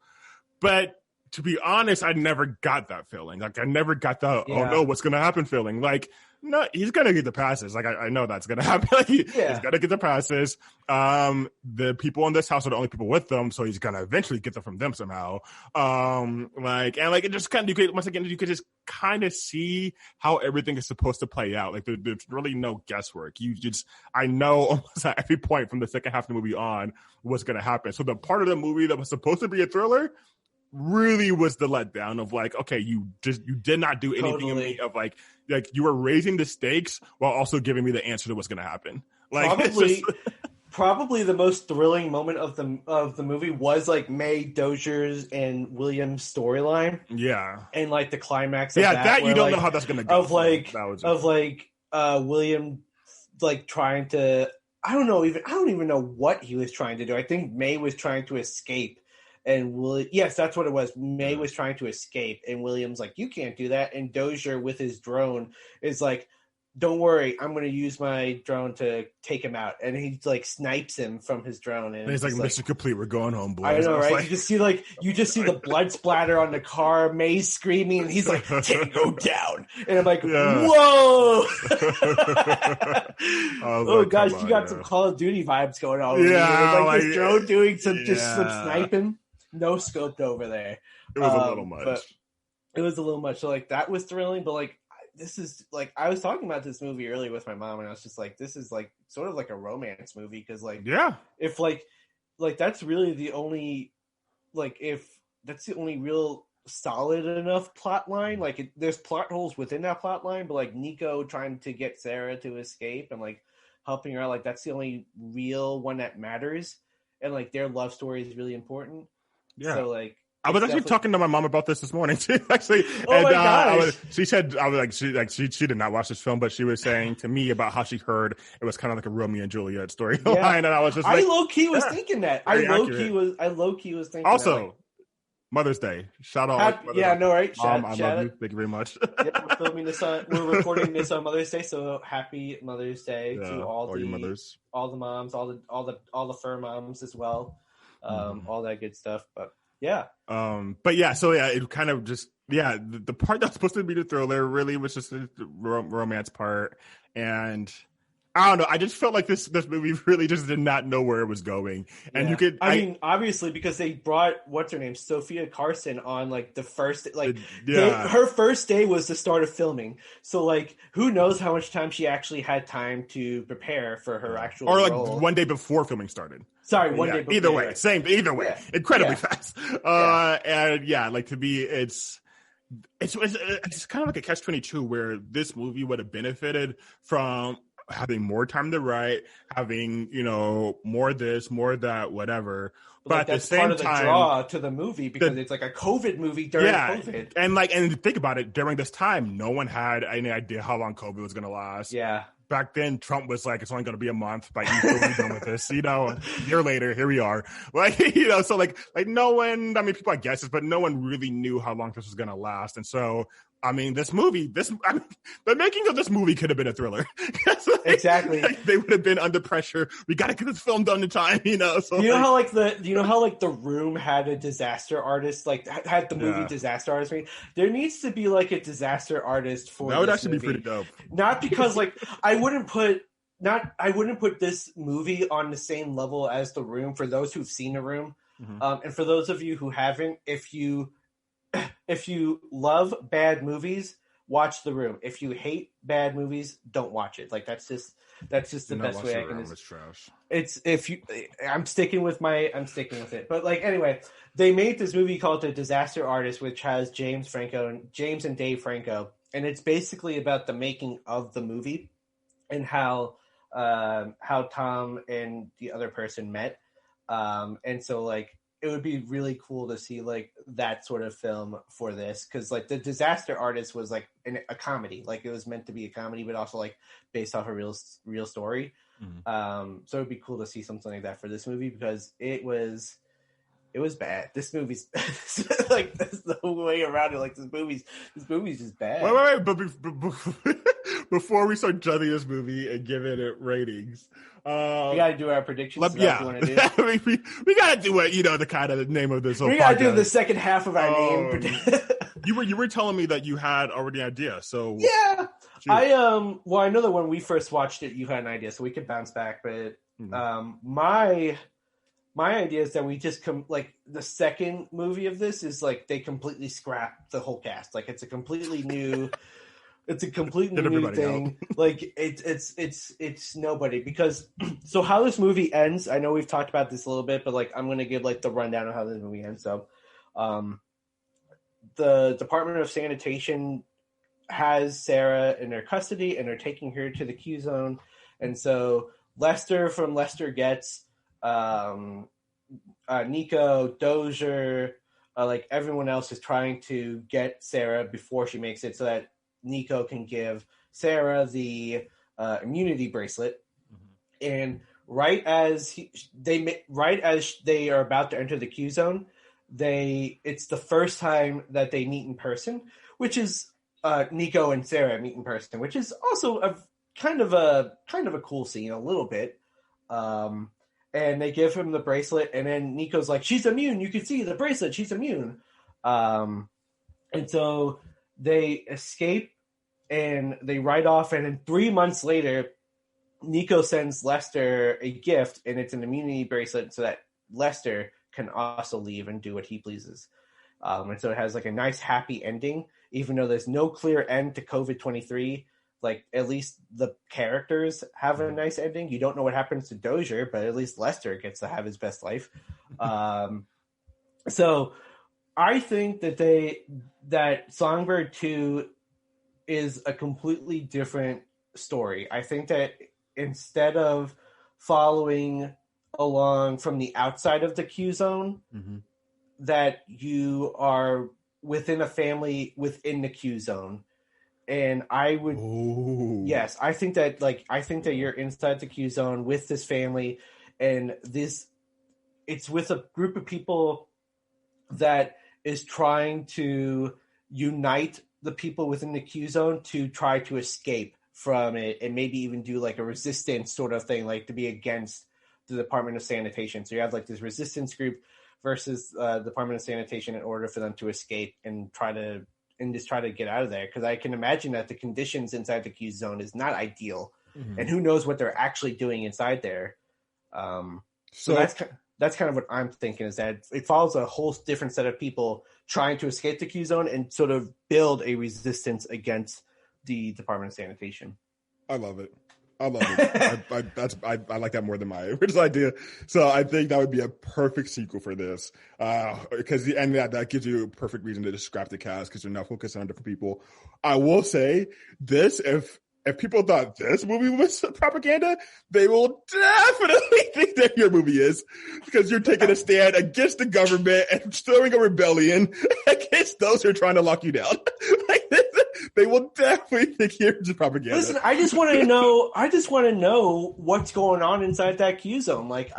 But to be honest, I never got that feeling. Like I never got the oh no, what's gonna happen feeling. Like, no, he's gonna get the passes. Like I know that's gonna happen. Like he's gonna get the passes. The people in this house are the only people with them, so he's gonna eventually get them from them somehow. It just kind of, once again, you could just kind of see how everything is supposed to play out. Like there's really no guesswork. I know almost at every point from the second half of the movie on what's gonna happen. So the part of the movie that was supposed to be a thriller really was the letdown of like, okay, you did not do anything in me, of like you were raising the stakes while also giving me the answer to what's going to happen. Like probably the most thrilling moment of the movie was like May, Dozier's, and William's storyline. Yeah, and like the climax. Of that you don't know how that's going to go. William like trying to. I don't even know what he was trying to do. I think May was trying to escape. And yes, that's what it was. May was trying to escape, and William's like, "You can't do that." And Dozier, with his drone, is like, "Don't worry, I'm going to use my drone to take him out." And he like snipes him from his drone, and he's like, "Mission complete. We're going home, boys." I know, right? Like... You just see the blood splatter on the car. May's screaming, and he's like, "Tango down!" And I'm like, "Whoa!" Oh gosh, you got some Call of Duty vibes going on. Yeah, like this drone doing some sniping. No scoped over there. It was a little much. But it was a little much. So like that was thrilling, but like this is like, I was talking about this movie earlier with my mom, and I was just like, this is like sort of like a romance movie, because like if like that's really the only real solid enough plot line. Like there's plot holes within that plot line, but like Nico trying to get Sara to escape and like helping her out, like that's the only real one that matters, and like their love story is really important. Yeah. So like I was actually talking to my mom about this morning too. Actually, my gosh. She said she did not watch this film, but she was saying to me about how she heard it was kind of like a Romeo and Juliet storyline, and I was just like, I low key was thinking that. I low key was thinking. Also, that, like, Mother's Day. Shout out. Right. Mom, I love you. Thank you very much. We're filming this we're recording this on Mother's Day, so happy Mother's Day to all your mothers, all the moms, all the fur moms as well, all that good stuff. But so it kind of just the part that's supposed to be the thriller really was just the romance part, and I don't know. I just felt like this movie really just did not know where it was going. And you could, I mean, obviously, because they brought, what's her name? Sophia Carson on like the first, her first day was the start of filming. So like, who knows how much time she actually had time to prepare for her actual role. Like one day before filming started. Sorry, one day before. Either way, incredibly fast. And like to be, it's kind of like a catch-22 where this movie would have benefited from having more time to write, having, more this, more that, whatever. But at the same part of the time, draw to the movie because it's like a COVID movie during COVID. And think about it, during this time, no one had any idea how long COVID was going to last. Yeah. Back then, Trump was like, it's only going to be a month, but he's totally done with this. A year later, here we are. So like no one, I mean, people, I guess, but no one really knew how long this was going to last. And so, I mean, the making of this movie could have been a thriller. Exactly. They would have been under pressure. We got to get this film done in time, So how The Room had a disaster artist, had the movie disaster artist. There needs to be like a disaster artist for that would this actually movie. be pretty dope. Not because I wouldn't put this movie on the same level as The Room for those who've seen The Room. Mm-hmm. And for those of you who haven't, if you love bad movies, watch The Room. If you hate bad movies, don't watch it. That's just the best way I can. It's trash. I'm sticking with it. But anyway, they made this movie called The Disaster Artist, which has James and Dave Franco, and it's basically about the making of the movie and how Tom and the other person met. And so it would be really cool to see that sort of film for this, because The Disaster Artist was a comedy, it was meant to be a comedy, but also based off a real story. Mm-hmm. So it'd be cool to see something like that for this movie, because it was bad. This movie's there's no way around it. This movie's just bad. Wait, but before we start judging this movie and giving it ratings, we got to do our predictions. We got to do it. The kind of name of this. We got to do the second half of our name. You were telling me that you had already an idea. So yeah, I know that when we first watched it, you had an idea, so we could bounce back. But my idea is that we just the second movie of this is they completely scrap the whole cast. It's a completely new. It's a completely new thing. It's nobody, because so how this movie ends, I know we've talked about this a little bit, but I'm going to give the rundown of how this movie ends. So, the Department of Sanitation has Sara in their custody and they're taking her to the Q zone. And so Lester from Lester Gets, Nico, Dozier, everyone else is trying to get Sara before she makes it so that Nico can give Sara the immunity bracelet. Mm-hmm. And right as they are about to enter the Q zone, it's the first time that they meet in person, which is Nico and Sara meet in person, which is also a kind of a cool scene a little bit. And they give him the bracelet, and then Nico's like, she's immune. You can see the bracelet. She's immune. And so they escape and they ride off. And then 3 months later, Nico sends Lester a gift, and it's an immunity bracelet so that Lester can also leave and do what he pleases. And so it has a nice happy ending, even though there's no clear end to COVID-23. At least the characters have a nice ending. You don't know what happens to Dozier, but at least Lester gets to have his best life. So I think that Songbird 2 is a completely different story. I think that instead of following along from the outside of the Q zone, mm-hmm. that you are within a family within the Q zone. And I would, yes, I think that you're inside the Q zone with this family, and it's with a group of people that is trying to unite the people within the Q zone to try to escape from it, and maybe even do a resistance sort of thing, to be against the Department of Sanitation. So you have this resistance group versus the Department of Sanitation in order for them to escape and try to get out of there, because I can imagine that the conditions inside the Q zone is not ideal, mm-hmm. and who knows what they're actually doing inside there. So that's kind of what I'm thinking, is that it follows a whole different set of people trying to escape the Q zone and sort of build a resistance against the Department of Sanitation. I love it. I like that more than my original idea. So I think that would be a perfect sequel for this, because that gives you a perfect reason to just scrap the cast, because you're not focusing on different people. I will say this: if if people thought this movie was propaganda, they will definitely think that your movie is, because you're taking a stand against the government and stirring a rebellion against those who are trying to lock you down. Like, they will definitely think you're just propaganda. Listen, I just want to know what's going on inside that Q zone. Like,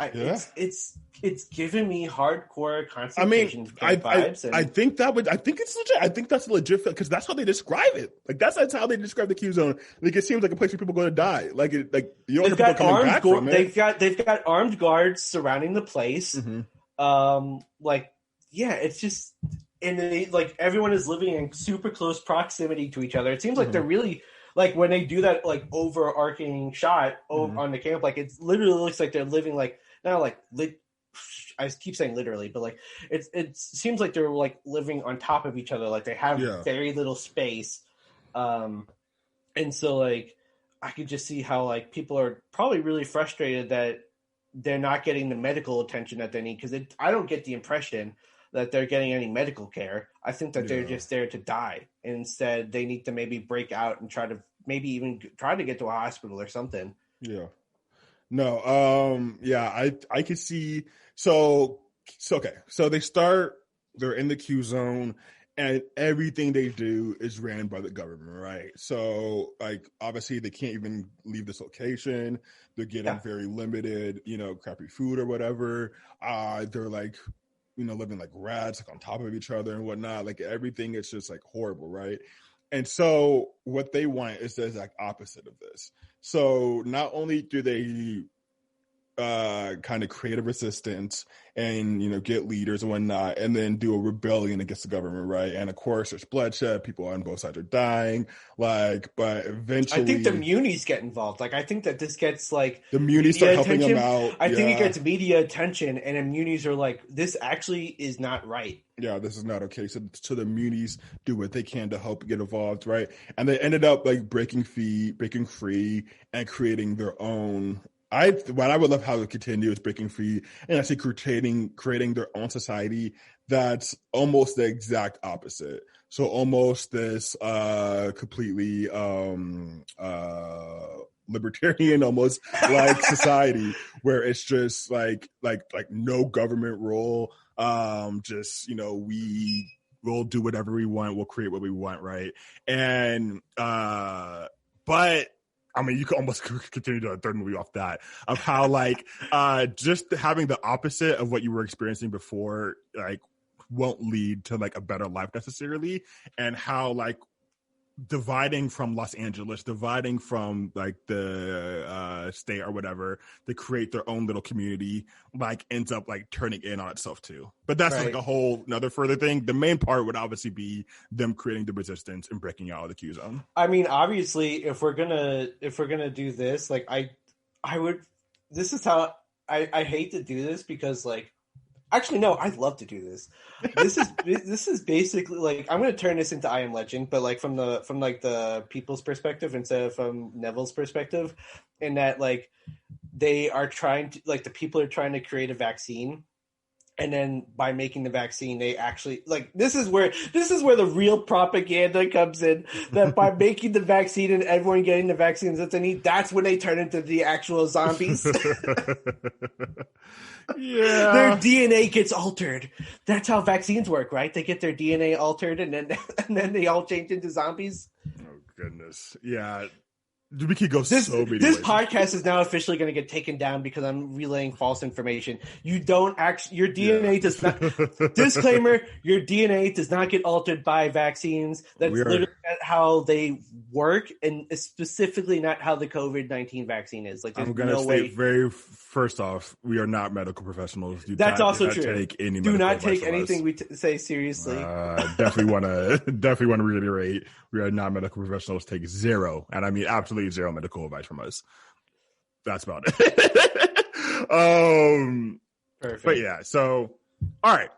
it's giving me hardcore concentration vibes. I think it's legit. I think that's legit, because that's how they describe it. Like, that's how they describe the Q zone. Like, it seems like a place where people go to die. Like you don't have people coming back from it. They've got armed guards surrounding the place. Mm-hmm. It's just, and they, like, everyone is living in super close proximity to each other. It seems like they're really, like, when they do that, like, overarching shot on the camp, like, it literally looks like they're living, like, not like I keep saying literally, but like it seems like they're like living on top of each other. Like, they have very little space. And so, like, I could just see how, like, people are probably really frustrated that they're not getting the medical attention that they need, because I don't get the impression that they're getting any medical care. I think that they're just there to die. And instead, they need to maybe break out and try to get to a hospital or something. Yeah. No. I could see. So okay. So they're in the Q zone, and everything they do is ran by the government, right? So, like, obviously they can't even leave this location. They're getting very limited, crappy food or whatever. They're like, living like rats, like on top of each other and whatnot. Like, everything is just like horrible, right? And so what they want is the exact opposite of this. So not only do they kind of create a resistance and get leaders and whatnot, and then do a rebellion against the government, right? And of course there's bloodshed, people on both sides are dying, like, but eventually I think the munis get involved. Like, I think that this gets, like, the munis start helping them out. I think it gets media attention, and the munis are like, this actually is not right. Yeah, this is not okay. So the munis do what they can to help get involved, right? And they ended up like breaking free and creating their own. What I would love how to continue is breaking free and actually creating their own society that's almost the exact opposite. So almost this completely libertarian, almost like society where it's just like no government role. We will do whatever we want. We'll create what we want, right? And but I mean, you could almost continue to a third movie off that, of how, like, just having the opposite of what you were experiencing before, like, won't lead to, like, a better life necessarily, and how, like, dividing from Los Angeles, dividing from, like, the state or whatever to create their own little community, like, ends up, like, turning in on itself too. But that's like a whole another further thing. The main part would obviously be them creating the resistance and breaking out of the Q zone. I mean, obviously, if we're gonna do this, like, I would. This is how I hate to do this, because, like, actually, no, I'd love to do this. This is basically, like, I'm going to turn this into I Am Legend, but, like, from the people's perspective instead of from Neville's perspective, in that, like, they are trying to, like, the people are trying to create a vaccine, and then by making the vaccine, they actually, like, this is where the real propaganda comes in. That by making the vaccine and everyone getting the vaccines that they need, that's when they turn into the actual zombies. Yeah, their DNA gets altered. That's how vaccines work, right? They get their DNA altered, and then they all change into zombies. Oh goodness, yeah. We could go this, so many This ways. podcast is now officially going to get taken down because I'm relaying false information. You don't actually, your DNA does not, disclaimer, your DNA does not get altered by vaccines. That's literally not how they work, and specifically not how the COVID-19 vaccine is. Like, I'm going to state first off, we are not medical professionals. That's also true. Do not take anything we say seriously. Definitely want to reiterate, we are not medical professionals. Take zero, and I mean absolutely zero medical advice from us. That's about it. Perfect. But yeah, so all right,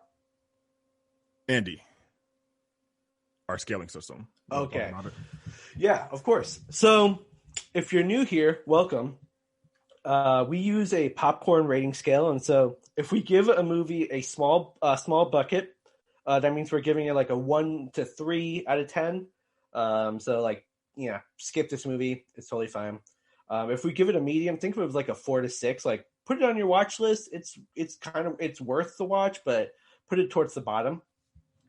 Andy, our scaling system. Okay. Yeah, of course. So if you're new here, welcome. We use a popcorn rating scale, and so if we give a movie a small bucket, that means we're giving it like a 1 to 3 out of 10. So, like, skip this movie. It's totally fine. If we give it a medium, think of it as like a 4 to 6. Like, put it on your watch list. It's worth the watch, but put it towards the bottom.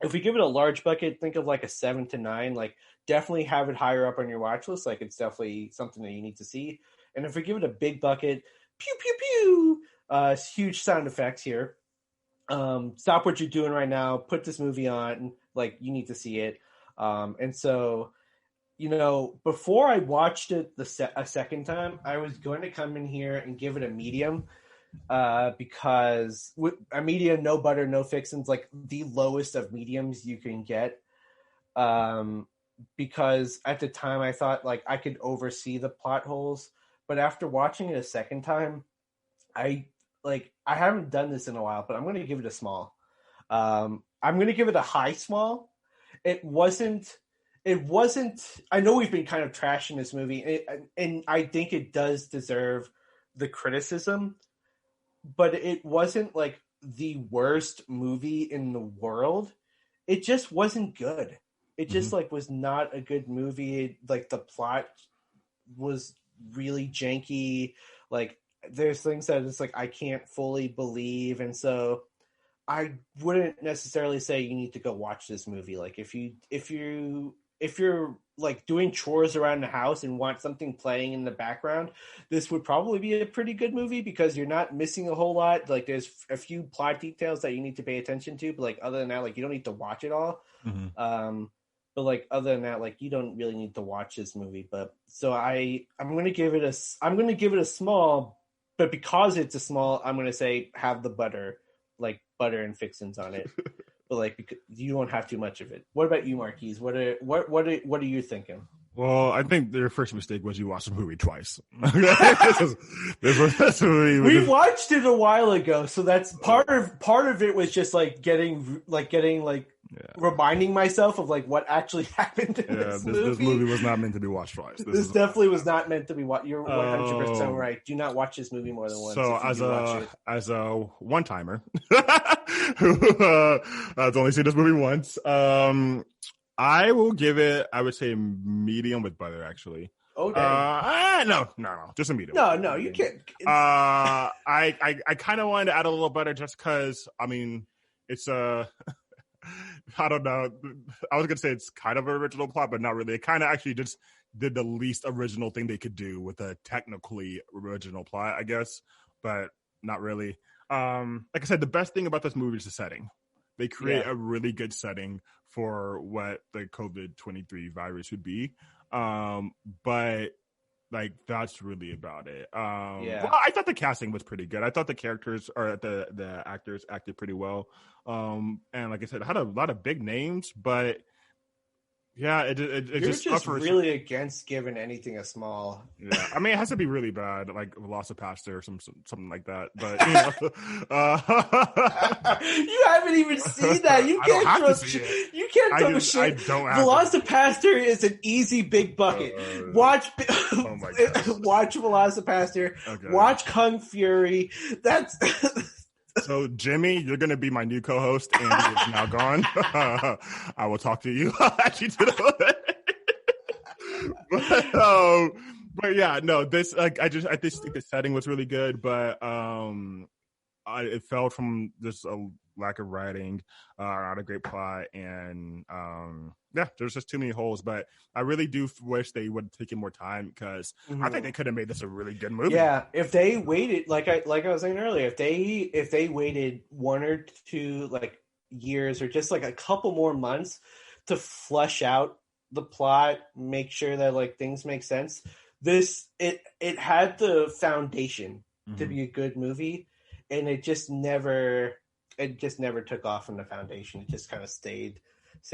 If we give it a large bucket, think of like a 7 to 9. Like, definitely have it higher up on your watch list. Like, it's definitely something that you need to see. And if we give it a big bucket, pew pew pew, huge sound effects here. Stop what you're doing right now. Put this movie on. Like, you need to see it. And so, before I watched it a second time, I was going to come in here and give it a medium. Because with a medium, no butter, no fixins, like the lowest of mediums you can get. Because at the time I thought like I could oversee the plot holes, but after watching it a second time, I haven't done this in a while, but I'm going to give it a small. I'm going to give it a high small. It wasn't, I know we've been kind of trashing this movie, and I think it does deserve the criticism, but it wasn't like the worst movie in the world. It just wasn't good. It just like was not a good movie. Like the plot was really janky. Like there's things that it's like I can't fully believe, and so I wouldn't necessarily say you need to go watch this movie. Like if you're like doing chores around the house and want something playing in the background, this would probably be a pretty good movie because you're not missing a whole lot. Like there's a few plot details that you need to pay attention to, but like other than that, like you don't need to watch it all. But like other than that, like you don't really need to watch this movie. But so I'm going to give it a small, but because it's a small, I'm going to say have the butter and fixins on it. But like you don't have too much of it. What about you, Marquise? What are you thinking? Well, I think their first mistake was you watched the movie twice. This movie we watched it a while ago, so that's part of it was just like getting reminding myself of like what actually happened in this movie. This movie was not meant to be watched twice. This definitely was not meant to be watched. You're 100% right. Do not watch this movie more than once. So as a one timer who has only seen this movie once, I will give it, I would say, medium with butter, actually. Okay. No, just a medium. No, you can't. I kind of wanted to add a little butter just because, I mean, it's I don't know. I was going to say it's kind of an original plot, but not really. It kind of actually just did the least original thing they could do with a technically original plot, I guess, but not really. Like I said, the best thing about this movie is the setting. They create a really good setting for what the COVID-23 virus would be. But like that's really about it. Well, I thought the casting was pretty good. I thought the characters or the actors acted pretty well. And like I said, it had a lot of big names, but yeah, it You're just really against giving anything a small. Yeah, I mean, it has to be really bad, like Velocipaster or something like that. But you haven't even seen that. You can't trust. You can't trust shit. I don't. Velocipaster is an easy big bucket. Watch. Oh my gosh. Watch Velocipaster. Okay. Watch Kung Fury. That's. So, Jimmy, you're going to be my new co-host, and is now gone. I will talk to you. Actually, but yeah, no, this I just think the setting was really good, but it fell from just a lack of writing, not a great plot, and there's just too many holes. But I really do wish they would have taken more time because I think they could have made this a really good movie. Yeah, if they waited, like I was saying earlier, if they waited 1 or 2 like years or just like a couple more months to flesh out the plot, make sure that like things make sense. It had the foundation to be a good movie, and it just never took off from the foundation. It just kind of stayed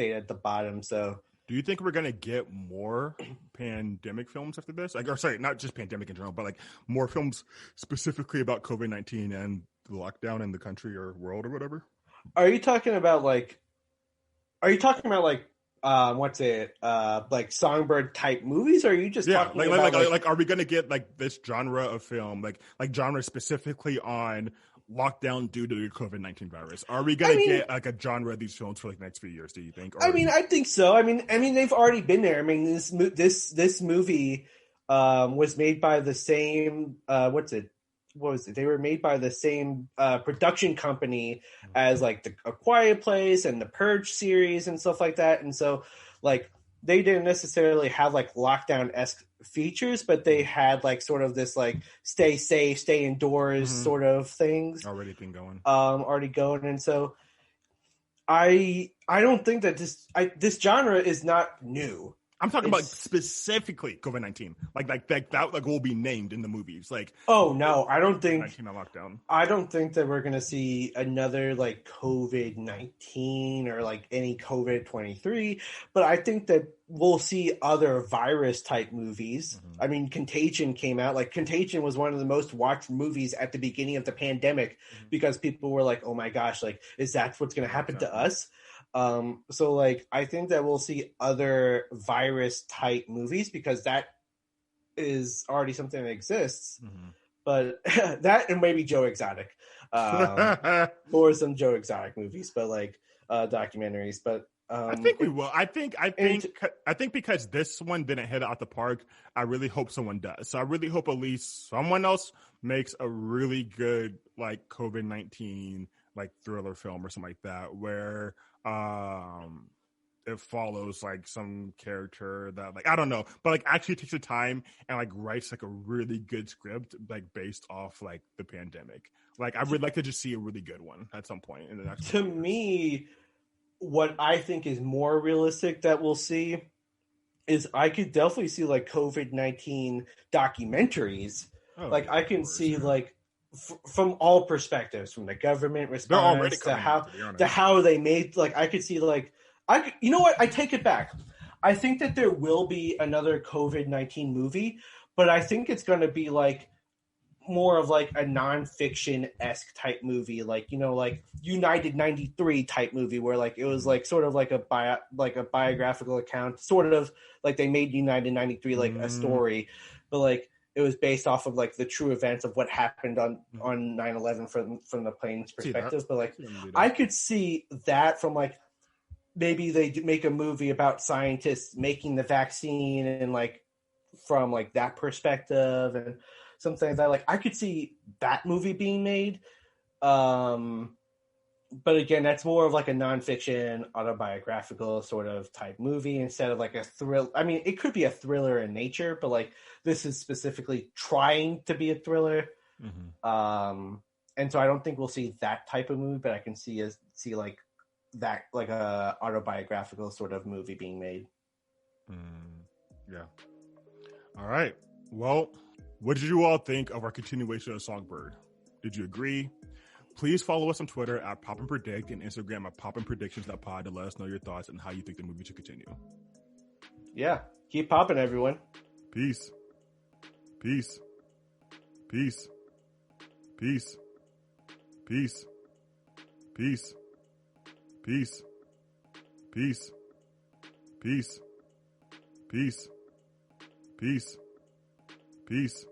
at the bottom. So do you think we're going to get more pandemic films after this? Like, or sorry, not just pandemic in general, but like more films specifically about COVID-19 and the lockdown in the country or world or whatever? Are you talking about like like Songbird type movies? Or are you just talking about like are we going to get like this genre of film, like genre specifically on lockdown due to the COVID-19 virus? Are we gonna get like a genre of these films for like the next few years? Do you think? Or I think so. I mean, they've already been there. I mean, this movie was made by the same what was it? They were made by the same production company as like A Quiet Place and the Purge series and stuff like that. And so, like, they didn't necessarily have like lockdown-esque features, but they had like sort of this like stay safe, stay indoors sort of things already been going. And so I don't think that this genre is not new. I'm talking about specifically COVID-19, like that will be named in the movies. Like, oh no, I don't think lockdown. I don't think that we're gonna see another like COVID-19 or like any COVID-23, but I think that we'll see other virus type movies. I mean, Contagion came out. Like, Contagion was one of the most watched movies at the beginning of the pandemic because people were like, "Oh my gosh, like, is that what's gonna happen to us?" So like, I think that we'll see other virus type movies because that is already something that exists. But that and maybe Joe Exotic, or some Joe Exotic movies, but like documentaries. But I think we will. I think because this one didn't hit it out the park, I really hope someone does. So I really hope at least someone else makes a really good like COVID-19 like thriller film or something like that, where it follows like some character that like I don't know, but like actually takes the time and like writes like a really good script like based off like the pandemic. Like I would like to just see a really good one at some point in the next. To me, what I think is more realistic that we'll see is I could definitely see like COVID-19 documentaries. Like I can see like from all perspectives, from the government response to how they made, like I could see like you know what, I take it back. I think that there will be another COVID-19 movie, but I think it's going to be like more of like a nonfiction-esque type movie, like, you know, like United 93 type movie where like it was like sort of like a biographical account, sort of like they made United 93 like a story, but like it was based off of like the true events of what happened on 9/11 from the plane's perspective. But like I could see that from like maybe they make a movie about scientists making the vaccine and like from like that perspective and something like that. Like I could see that movie being made. But again, that's more of like a nonfiction, autobiographical sort of type movie instead of like a thrill. I mean, it could be a thriller in nature, but like this is specifically trying to be a thriller. And so I don't think we'll see that type of movie, but I can see like that, like a autobiographical sort of movie being made. Yeah. All right. Well, what did you all think of our continuation of Songbird? Did you agree? Please follow us on Twitter at PoppinPredict and Instagram at PoppinPredictions.pod to let us know your thoughts and how you think the movie should continue. Yeah. Keep popping, everyone. Peace. Peace. Peace. Peace. Peace. Peace. Peace. Peace. Peace. Peace. Peace. Peace.